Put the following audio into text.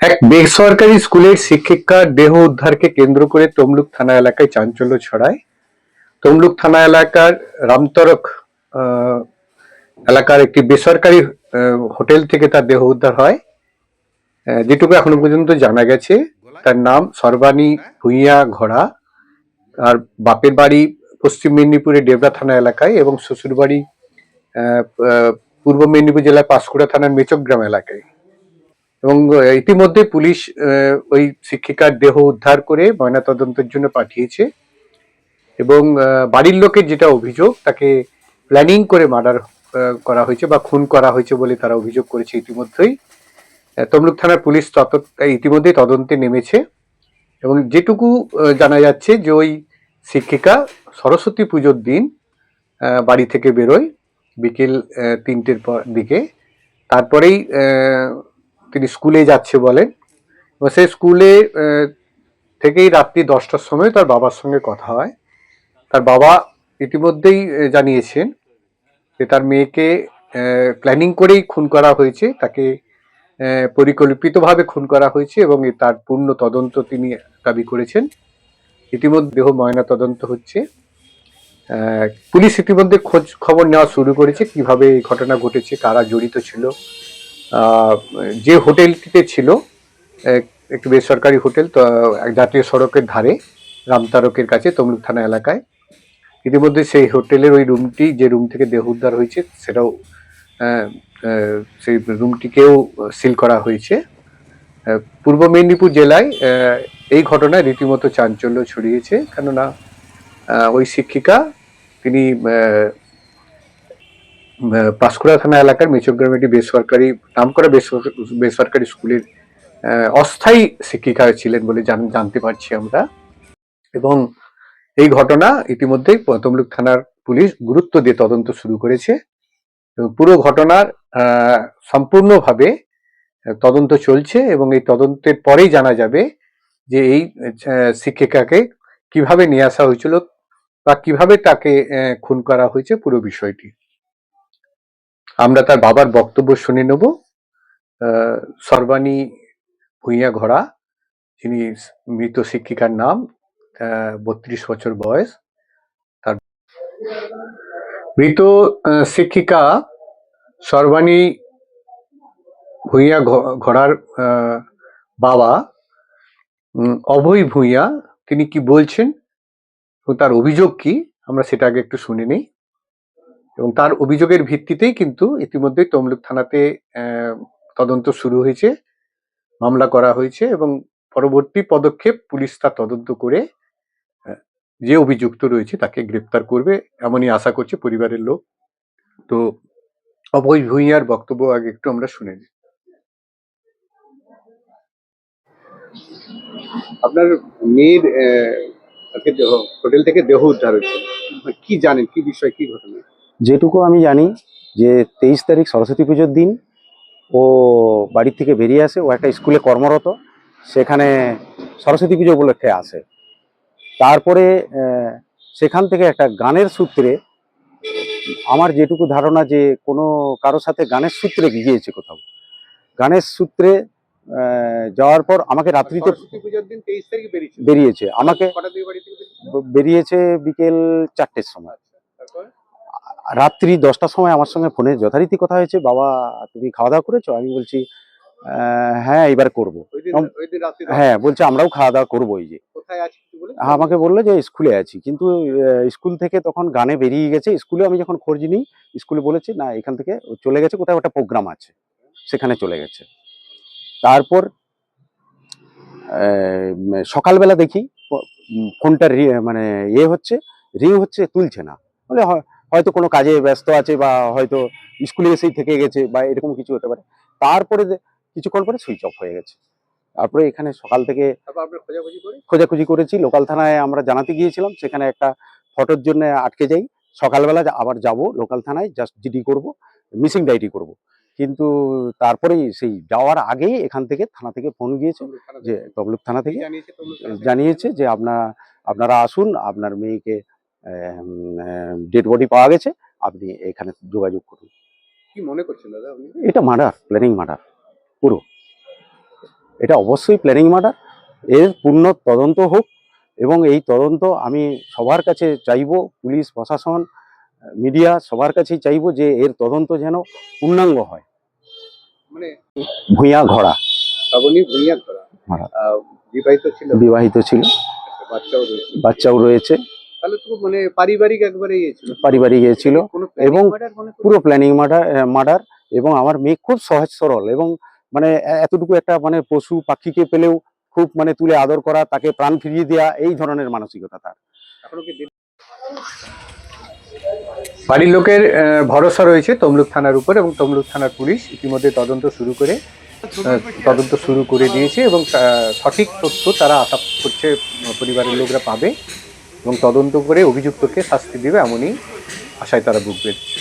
এক বেসরকারি স্কুলের শিক্ষিকার দেহ উদ্ধারকে কেন্দ্র করে তমলুক থানা এলাকায় চাঞ্চল্য ছড়ায়। তমলুক থানা এলাকার রামতরক আহ, এলাকার একটি বেসরকারি হোটেল থেকে তার দেহ উদ্ধার হয়। যেটুকু এখনো পর্যন্ত জানা গেছে, তার নাম সর্বাণী ভূঁইয়া ঘোড়া। আর বাপের বাড়ি পশ্চিম মেদিনীপুরের ডেবরা থানা এলাকায় এবং শ্বশুর বাড়ি আহ, আহ, পূর্ব মেদিনীপুর জেলার পাঁশকুড়া থানার মেচকগ্রাম এলাকায়। এবং ইতিমধ্যে পুলিশ ওই শিক্ষিকার দেহ উদ্ধার করে ময়নাতদন্তের জন্য পাঠিয়েছে। এবং বাড়ির লোকের যেটা অভিযোগ, তাকে প্ল্যানিং করে মার্ডার করা হয়েছে বা খুন করা হয়েছে বলে তারা অভিযোগ করেছে ইতিমধ্যেই। তমলুক থানার পুলিশ ইতিমধ্যেই তদন্তে নেমেছে। এবং যেটুকু জানা যাচ্ছে যে ওই শিক্ষিকা সরস্বতী পুজোর দিন বাড়ি থেকে বেরোয় বিকেল 3টের দিকে। তারপরেই তিনি স্কুলে যাচ্ছে বলেন। সে স্কুলে থেকেই রাত্রি 10টার সময় তার বাবার সঙ্গে কথা হয়। তার বাবা ইতিমধ্যেই জানিয়েছেন যে তার মেয়েকে প্ল্যানিং করেই খুন করা হয়েছে, তাকে পরিকল্পিতভাবে খুন করা হয়েছে এবং তার পূর্ণ তদন্ত তিনি দাবি করেছেন। ইতিমধ্যে দেহ ময়না তদন্ত হচ্ছে। পুলিশ ইতিমধ্যে খোঁজ খবর নেওয়া শুরু করেছে কিভাবে এই ঘটনা ঘটেছে, কারা জড়িত ছিল। যে হোটেলটিতে ছিল, একটি বেসরকারি হোটেল, তো জাতীয় সড়কের ধারে রামতারকের কাছে তমলুক থানা এলাকায়। ইতিমধ্যে সেই হোটেলের ওই রুমটি, যে রুম থেকে দেহ উদ্ধার হয়েছে, সেটাও সেই রুমটিকেও সিল করা হয়েছে। পূর্ব মেদিনীপুর জেলায় এই ঘটনায় রীতিমতো চাঞ্চল্য ছড়িয়েছে, কেননা ওই শিক্ষিকা তিনি পাঁশকুড়া থানা এলাকার মেচকগ্রামে একটি বেসরকারি নামকরা বেসরকারি স্কুলের অস্থায়ী শিক্ষিকা ছিলেন বলে জানতে পারছি আমরা। এবং এই ঘটনা ইতিমধ্যেই তমলুক থানার পুলিশ গুরুত্ব দিয়ে তদন্ত শুরু করেছে এবং পুরো ঘটনার সম্পূর্ণভাবে তদন্ত চলছে। এবং এই তদন্তের পরেই জানা যাবে যে এই শিক্ষিকাকে কিভাবে নিয়ে আসা হয়েছিল বা কিভাবে তাকে খুন করা হয়েছে, পুরো বিষয়টি আমরা তার বাবার বক্তব্য শুনে নেব। সর্বাণী ভূঁইয়া ঘোড়া, যিনি মৃত শিক্ষিকার নাম, 32 বছর বয়স। তার মৃত শিক্ষিকা সর্বাণী ভূঁইয়া ঘোড়ার বাবা অভয় ভূঁইয়া, তিনি কি বলছেন এবং তার অভিযোগ কি, আমরা সেটা আগে একটু শুনে নিই। এবং তার অভিযোগের ভিত্তিতেই কিন্তু ইতিমধ্যে তমলুক থানাতে তদন্ত শুরু হয়েছে, মামলা করা হয়েছে এবং পরবর্তী পদক্ষেপ পুলিশ তা তদন্ত করে যে অভিযুক্ত রয়েছে তাকে গ্রেপ্তার করবে, এমনই আশা করছে পরিবারের লোক। তো অভয় ভূঁইয়ার বক্তব্য আগে একটু আমরা শুনে নিই। আপনার মেয়ের হোটেল থেকে দেহ উদ্ধার হয়েছে, কি জানেন, কি বিষয়, কি ঘটনা? যেটুকু আমি জানি যে 23 তারিখ সরস্বতী পুজোর দিন ও বাড়ি থেকে বেরিয়ে আসে। ও একটা স্কুলে কর্মরত, সেখানে সরস্বতী পুজো উপলক্ষে আসে। তারপরে সেখান থেকে একটা গানের সূত্রে, আমার যেটুকু ধারণা যে কোনো কারোর সাথে গানের সূত্রে গিয়েছে কোথাও। গানের সূত্রে যাওয়ার পর আমাকে রাত্রিতে বেরিয়েছে, আমাকে বেরিয়েছে বিকেল 4টের সময়। রাত্রি 10টার সময় আমার সঙ্গে ফোনে যথারীতি কথা হয়েছে, বাবা তুমি খাওয়া দাওয়া করেছো? আমি বলছি হ্যাঁ এবার করবো। হ্যাঁ বলছে আমরাও খাওয়া দাওয়া করবো। এই যে আমাকে বললো যে স্কুলে আছি, কিন্তু স্কুল থেকে তখন গানে বেরিয়ে গেছে। স্কুলে আমি যখন খোঁজ নিই, স্কুলে বলেছে না এখান থেকে চলে গেছে, কোথাও একটা প্রোগ্রাম আছে সেখানে চলে গেছে। তারপর সকালবেলা দেখি ফোনটা মানে হচ্ছে, রিং হচ্ছে, তুলছে না। বলে হয়তো কোনো কাজে ব্যস্ত আছে বা হয়তো স্কুলে এসেই থেকে গেছে বা এরকম কিছু হতে পারে। তারপরে কিছুক্ষণ পরে সুইচ অফ হয়ে গেছে। তারপরে এখানে সকাল থেকে খোঁজাখুঁজি করেছি, লোকাল থানায় আমরা জানাতে গিয়েছিলাম, সেখানে একটা ফটোর জন্য আটকে যাই। সকালবেলা আবার যাব লোকাল থানায়, জাস্ট জিডি করব, মিসিং ডায়েরি করব। কিন্তু তারপরেই সেই যাওয়ার আগেই এখান থেকে থানা থেকে ফোন গিয়েছে, যে তমলুক থানা থেকে জানিয়েছে যে আপনারা আসুন, আপনার মেয়েকে ডেড বডি পাওয়া গেছে, আপনি এখানে যোগাযোগ করুন। কি মনে করছেন দাদা আপনি? এটা মার্ডার, প্ল্যানিং মার্ডার পুরো। এটা অবশ্যই প্ল্যানিং মার্ডার। এর পূর্ণ তদন্ত হোক এবং এই তদন্ত আমি সবার কাছে চাইবো, পুলিশ প্রশাসন, মিডিয়া সবার কাছেই চাইবো যে এর তদন্ত যেন পূর্ণাঙ্গ হয়। মানে ভূঁইয়া ঘোড়া শ্রাবণী ভূঁইয়া করা ঘোড়া বিবাহিত ছিল, বিবাহিত ছিল, বাচ্চাও রয়েছে। বাচ্চাও রয়েছে। তাহলে তো মানে পারিবারিক একবারে ইয়ে ছিল, পারিবারিক ছিল কোনো এবং murder মনে করো? পুরো প্ল্যানিং মার্ডার। এবং আমার মেয়ে খুব সহজ সরল এবং মানে এতটুকু একটা মানে পশু পাখিকে পেলেও খুব মানে তুলে আদর করা, তাকে প্রাণ ফিরিয়ে দেওয়া, এই ধরনের মানসিকতা তার। এখনো কি বাড়ির লোকের ভরসা রয়েছে তমলুক থানার উপর, এবং তমলুক থানার পুলিশ ইতিমধ্যে তদন্ত শুরু করে দিয়েছে, এবং সঠিক তথ্য তারা আশা করছে পরিবারের লোকরা পাবে এবং তদন্ত করে অভিযুক্তকে শাস্তি দেবে, এমনই আশায় তারা বুক বেঁধেছে।